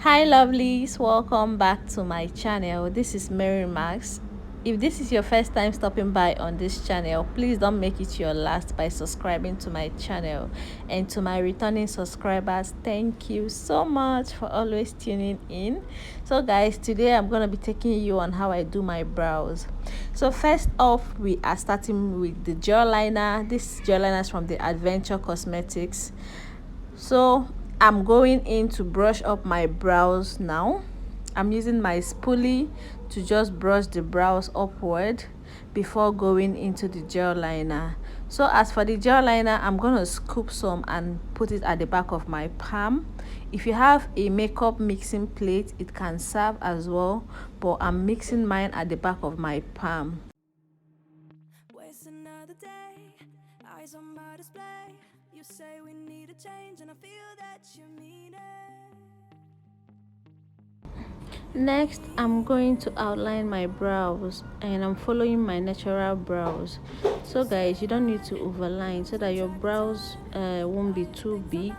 Hi lovelies, welcome back to my channel. This is Mary Max. If this is your first time stopping by on this channel, please don't make it your last by subscribing to my channel. And to my returning subscribers, thank you so much for always tuning in. So guys, today I'm going to be taking you on how I do my brows. So first off, we are starting with the gel liner. This gel liner is from the Adventure Cosmetics. So I'm going in to brush up my brows now. I'm using my spoolie to just brush the brows upward before going into the gel liner. So as for the gel liner, I'm going to scoop some and put it at the back of my palm. If you have a makeup mixing plate, it can serve as well, but I'm mixing mine at the back of my palm. Waste another day, eyes on my display. You say we need a change, and I feel that you mean it. Next, I'm going to outline my brows, and I'm following my natural brows. So guys, you don't need to overline so that your brows won't be too big.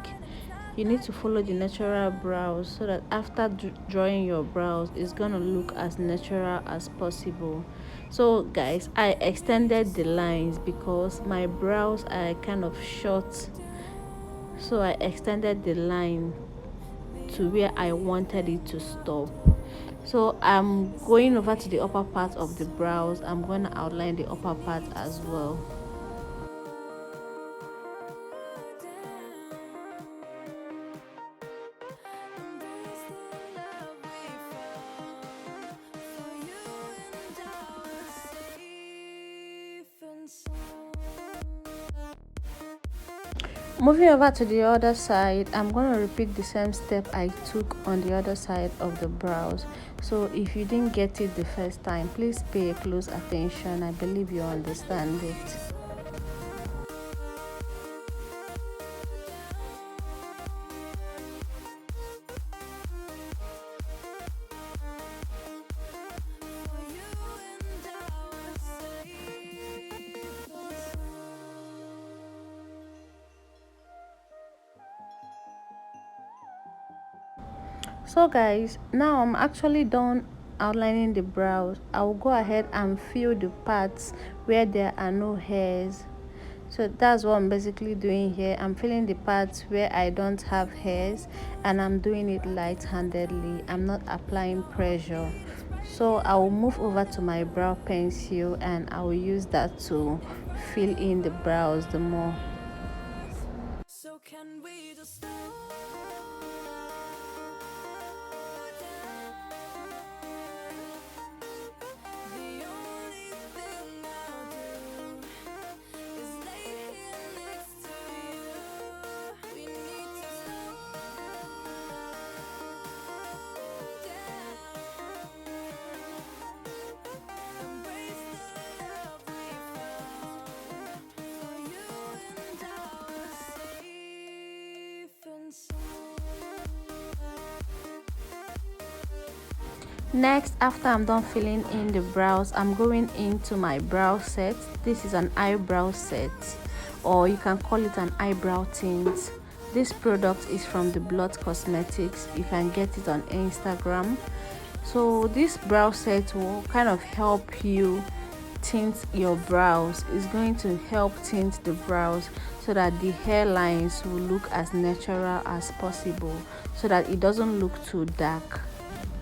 You need to follow the natural brows so that after drawing your brows, it's gonna look as natural as possible. So guys, I extended the lines because my brows are kind of short, so I extended the line to where I wanted it to stop. So I'm going over to the upper part of the brows. I'm going to outline the upper part as well. Embrace the love we found. For you and I were safe and sound. Moving over to the other side, I'm going to repeat the same step I took on the other side of the brows. So if you didn't get it the first time, please pay a close attention. I believe you understand it. For you and I were safe and sound. So guys, now I'm actually done outlining the brows. I will go ahead and fill the parts where there are no hairs. So that's what I'm basically doing here. I'm filling the parts where I don't have hairs, and I'm doing it light-handedly. I'm not applying pressure. So I will move over to my brow pencil and I will use that to fill in the brows the more. So can we just slow down? The only thing I'll do is lay here next to you. We need to slow down. Embrace the love we found. For you and I were safe and sound. Next, after I'm done filling in the brows, I'm going into my brow set. This is an eyebrow set, or you can call it an eyebrow tint. This product is from the Blood Cosmetics. You can get it on Instagram. So this brow set will kind of help you tint your brows. It's going to help tint the brows so that the hairlines will look as natural as possible, so that it doesn't look too dark.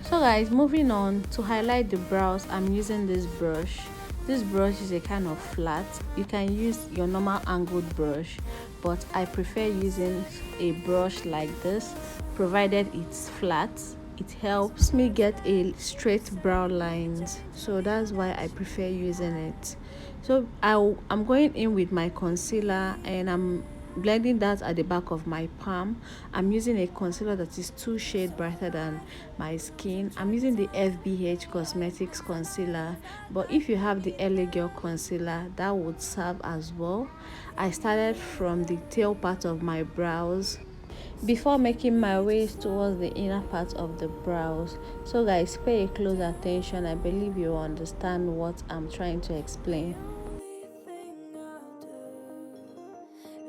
So guys, moving on, to highlight the brows, I'm using this brush. This brush is a kind of flat. You can use your normal angled brush, but I prefer using a brush like this, provided it's flat. It helps me get a straight brow lines, so that's why I prefer using it. So I'm going in with my concealer and I'm blending that at the back of my palm. I'm using a concealer that is 2 shades brighter than my skin. I'm using the FBH Cosmetics concealer, but if you have the LA Girl concealer, that would serve as well. I started from the tail part of my brows before making my way towards the inner part of the brows. So guys, pay a close attention. I believe you understand what I'm trying to explain. Only thing I'll do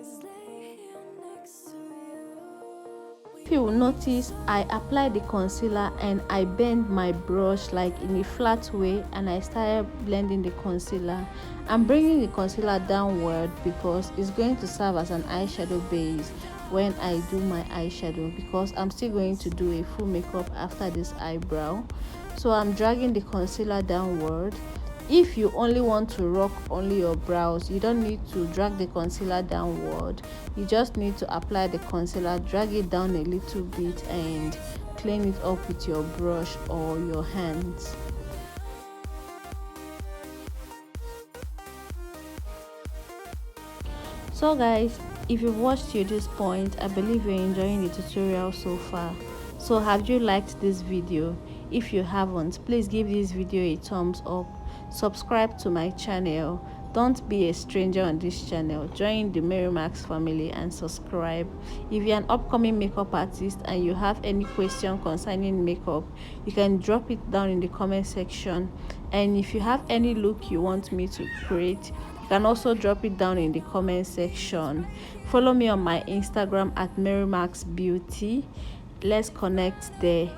is lay here next to you. We if you will notice, I apply the concealer and I bend my brush like in a flat way, and I started blending the concealer. I'm bringing the concealer downward because it's going to serve as an eyeshadow base when I do my eyeshadow, because I'm still going to do a full makeup after this eyebrow. So I'm dragging the concealer downward. If you only want to rock only your brows, you don't need to drag the concealer downward. You just need to apply the concealer, drag it down a little bit, and clean it up with your brush or your hands. So guys, if you've watched to this point, I believe you're enjoying the tutorial so far. So have you liked this video? If you haven't, please give this video a thumbs up, subscribe to my channel. Don't be a stranger on this channel. Join the Mary Max family and subscribe. If you're an upcoming makeup artist and you have any question concerning makeup, you can drop it down in the comment section. And if you have any look you want me to create, you can also drop it down in the comment section. Follow me on my Instagram at Mary Max Beauty. Let's connect there.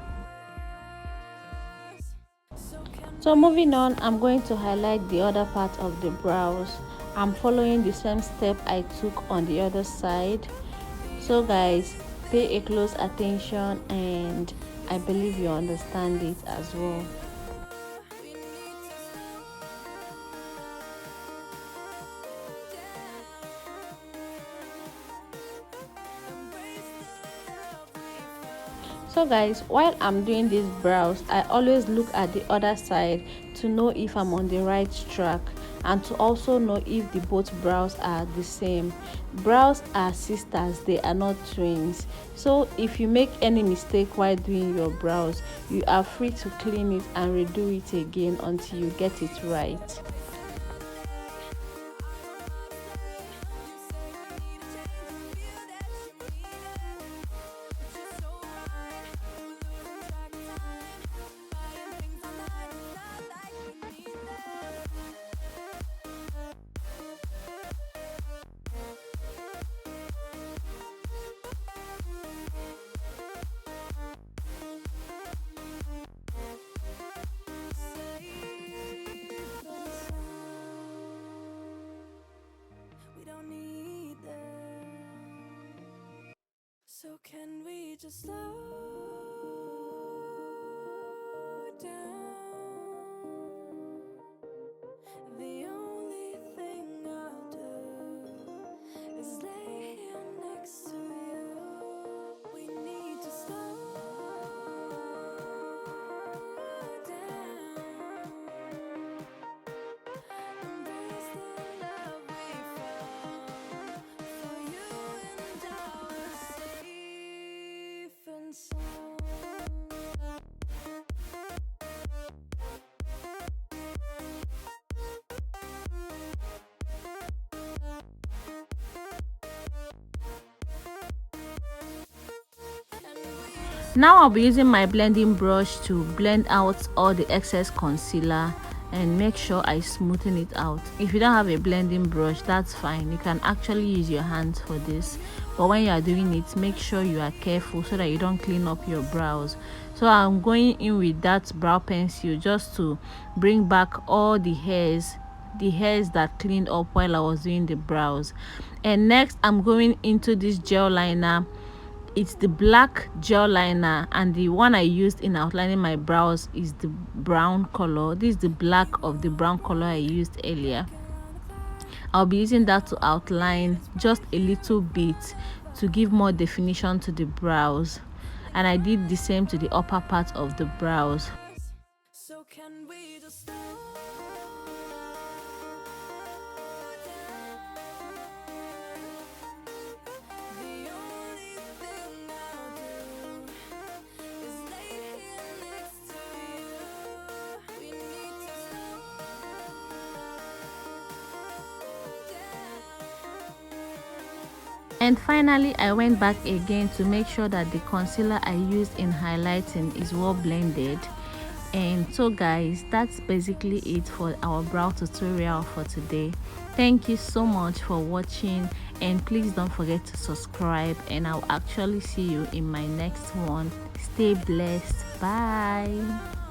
So moving on, I'm going to highlight the other part of the brows. I'm following the same step I took on the other side. So guys, pay a close attention and I believe you understand it as well. So guys, while I'm doing these brows, I always look at the other side to know if I'm on the right track, and to also know if the both brows are the same. Brows are sisters, they are not twins. So if you make any mistake while doing your brows, you are free to clean it and redo it again until you get it right. So can we just slow down? The only thing I'll do is lay here next to you. We need to slow down. Embrace the love we found. For you and I were safe and sound. Now I'll be using my blending brush to blend out all the excess concealer and make sure I smoothen it out. If you don't have a blending brush, that's fine. You can actually use your hands for this, but when you are doing it, make sure you are careful so that you don't clean up your brows. So I'm going in with that brow pencil just to bring back all the hairs that cleaned up while I was doing the brows. And next I'm going into this gel liner. It's the black gel liner, and the one I used in outlining my brows is the brown color. This is the black of the brown color I used earlier. I'll be using that to outline just a little bit to give more definition to the brows, and I did the same to the upper part of the brows. So can we just slow down? The only thing I'll do is lay here next to you. We need to slow down. And finally, I went back again to make sure that the concealer I used in highlighting is well blended. And so guys, that's basically it for our brow tutorial for today. Thank you so much for watching, and please don't forget to subscribe, and I'll actually see you in my next one. Stay blessed. Bye.